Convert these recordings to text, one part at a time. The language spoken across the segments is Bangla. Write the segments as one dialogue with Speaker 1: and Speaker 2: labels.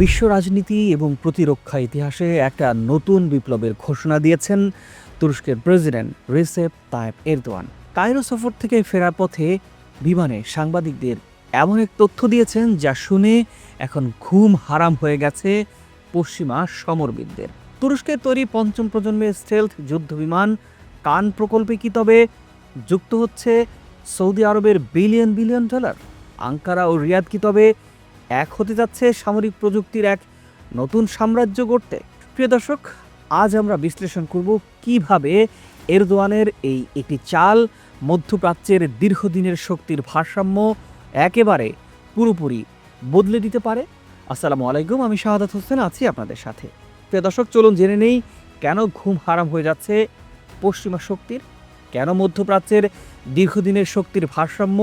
Speaker 1: বিশ্ব রাজনীতি এবং প্রতিরক্ষা ইতিহাসে একটা নতুন বিপ্লবের ঘোষণা দিয়েছেন তুরস্কের president Recep Tayyip Erdogan. Cairo সফর থেকে ফেরার পথে বিমানে সাংবাদিকদের এমন এক তথ্য দিয়েছেন যা শুনে এখন ঘুম হারাম হয়ে গেছে পশ্চিমা সমরবিদদের। তুরস্কের তৈরি পঞ্চম প্রজন্মের স্টেলথ যুদ্ধবিমান কান প্রকল্পে কি তবে যুক্ত হচ্ছে সৌদি আরবের বিলিয়ন বিলিয়ন ডলার? আঙ্কারা ও রিয়াদ কি তবে এক হতে যাচ্ছে সামরিক প্রযুক্তির এক নতুন সাম্রাজ্য গড়তে? প্রিয় দর্শক, আজ আমরা বিশ্লেষণ করব কিভাবে এরদোয়ানের এই একটি চাল মধ্যপ্রাচ্যের দীর্ঘদিনের শক্তির ভারসাম্য একেবারে পুরোপুরি বদলে দিতে পারে। আসসালামু আলাইকুম, আমি শাহাদাত হোসেন আছি আপনাদের সাথে। প্রিয় দর্শক, চলুন জেনে নেই কেন ঘুম হারাম হয়ে যাচ্ছে পশ্চিমা শক্তির, কেন মধ্যপ্রাচ্যের দীর্ঘদিনের শক্তির ভারসাম্য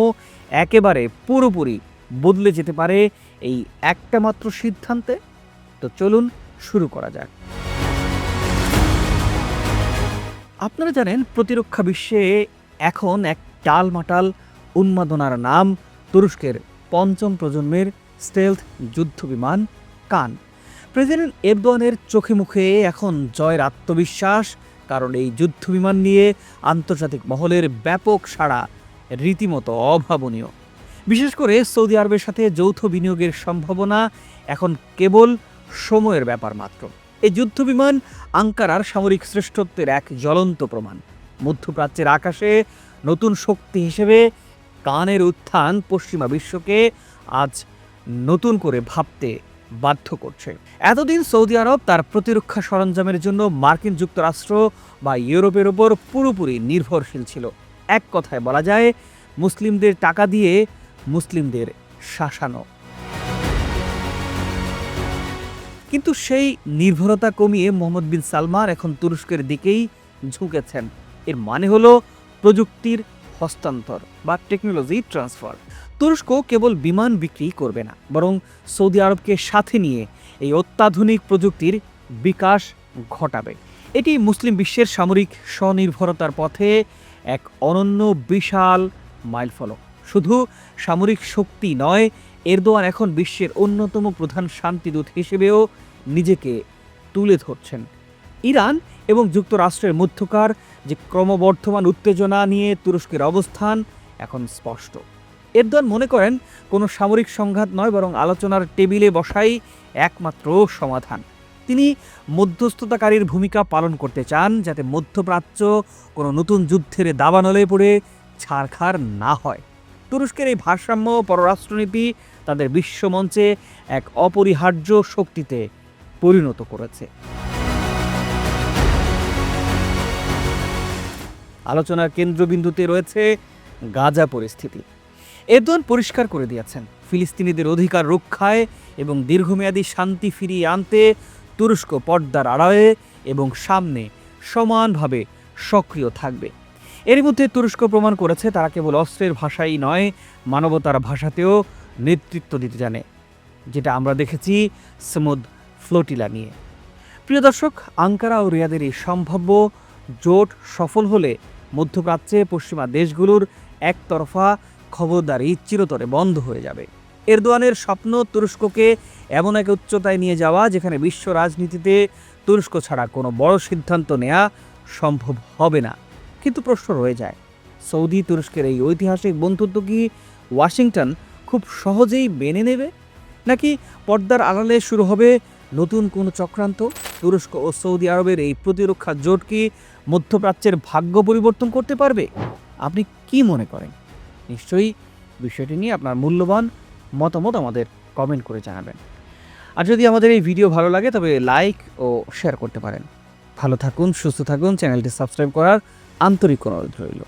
Speaker 1: একেবারে পুরোপুরি বদলে যেতে পারে এই একটা মাত্র সিদ্ধান্তে। তো চলুন শুরু করা যাক। আপনারা জানেন, প্রতিরক্ষা বিশ্বে এখন এক টালমাটাল উন্মাদনার নাম তুরস্কের পঞ্চম প্রজন্মের স্টেলথ যুদ্ধবিমান কান। প্রেসিডেন্ট এরদোয়ানের চোখে মুখে এখন জয়ের আত্মবিশ্বাস, কারণ এই যুদ্ধবিমান নিয়ে আন্তর্জাতিক মহলের ব্যাপক সাড়া রীতিমতো অভাবনীয়। বিশেষ করে সৌদি আরবের সাথে যৌথ বিনিয়োগের সম্ভাবনা এখন কেবল সময়ের ব্যাপার মাত্র। এই যুদ্ধবিমান আঙ্কারার সামরিক শ্রেষ্ঠত্বের এক জ্বলন্ত প্রমাণ। মধ্যপ্রাচ্যের আকাশে নতুন শক্তি হিসেবে কানের উত্থান পশ্চিমা বিশ্বকে আজ নতুন করে ভাবতে বাধ্য করছে। এতদিন সৌদি আরব তার প্রতিরক্ষা সরঞ্জামের জন্য মার্কিন যুক্তরাষ্ট্র বা ইউরোপের ওপর পুরোপুরি নির্ভরশীল ছিল। এক কথায় বলা যায়, মুসলিমদের টাকা দিয়ে মুসলিমদের শাসানো। কিন্তু সেই নির্ভরতা কমিয়ে মোহাম্মদ বিন সালমান এখন তুরস্কের দিকেই ঝুঁকেছেন। এর মানে হলো প্রযুক্তির হস্তান্তর বা টেকনোলজি ট্রান্সফার। তুরস্ক কেবল বিমান বিক্রি করবে না, বরং সৌদি আরবকে সাথে নিয়ে এই অত্যাধুনিক প্রযুক্তির বিকাশ ঘটাবে। এটি মুসলিম বিশ্বের সামরিক স্বনির্ভরতার পথে এক অনন্য বিশাল মাইলফলক। শুধু সামরিক শক্তি নয়, এরদোয়ান এখন বিশ্বের অন্যতম প্রধান শান্তিদূত হিসেবেও নিজেকে তুলে ধরছেন। ইরান এবং যুক্তরাষ্ট্রের মধ্যকার যে ক্রমবর্ধমান উত্তেজনা নিয়ে তুরস্কের অবস্থান এখন স্পষ্ট। এরদোয়ান মনে করেন, কোনো সামরিক সংঘাত নয়, বরং আলোচনার টেবিলে বসাই একমাত্র সমাধান। তিনি মধ্যস্থতাকারীর ভূমিকা পালন করতে চান, যাতে মধ্যপ্রাচ্য কোনো নতুন যুদ্ধের দাবানলে পড়ে ছারখার না হয়। তুরস্কের এই ভারসাম্য পররাষ্ট্রনীতি তাদের বিশ্বমঞ্চে এক অপরিহার্য শক্তিতে পরিণত করেছে। আলোচনার কেন্দ্রবিন্দুতে রয়েছে গাজা পরিস্থিতি। এরদোয়ান পরিষ্কার করে দিয়েছেন, ফিলিস্তিনিদের অধিকার রক্ষায় এবং দীর্ঘমেয়াদী শান্তি ফিরিয়ে আনতে তুরস্ক পর্দার আড়ালে এবং সামনে সমানভাবে সক্রিয় থাকবে। এর মধ্যে তুরস্ক প্রমাণ করেছে তারা কেবল অস্ত্রের ভাষাই নয়, মানবতার ভাষাতেও নেতৃত্ব দিতে জানে, যেটা আমরা দেখেছি সমুদ ফ্লোটিলা নিয়ে। প্রিয় দর্শক, আঙ্কারা ও রিয়াদের এই সম্ভাব্য জোট সফল হলে মধ্যপ্রাচ্যে পশ্চিমা দেশগুলোর একতরফা খবরদারি চিরতরে বন্ধ হয়ে যাবে। এরদোয়ানের স্বপ্ন তুরস্ককে এমন এক উচ্চতায় নিয়ে যাওয়া, যেখানে বিশ্ব রাজনীতিতে তুরস্ক ছাড়া কোনো বড় সিদ্ধান্ত নেওয়া সম্ভব হবে না। কিন্তু প্রশ্ন রয়ে যায়, সৌদি তুরস্কের এই ঐতিহাসিক বন্ধুত্ব কি ওয়াশিংটন খুব সহজেই মেনে নেবে, নাকি পর্দার আড়ালে শুরু হবে নতুন কোনো চক্রান্ত? তুরস্ক ও সৌদি আরবের এই প্রতিরক্ষা জোট কি মধ্যপ্রাচ্যের ভাগ্য পরিবর্তন করতে পারবে? আপনি কি মনে করেন? নিশ্চয়ই বিষয়টি নিয়ে আপনার মূল্যবান মতামত আমাদের কমেন্ট করে জানাবেন। আর যদি আমাদের এই ভিডিও ভালো লাগে তবে লাইক ও শেয়ার করতে পারেন। ভালো থাকুন, সুস্থ থাকুন, চ্যানেলটি সাবস্ক্রাইব করার আন্তরিক অনুরোধ রইল।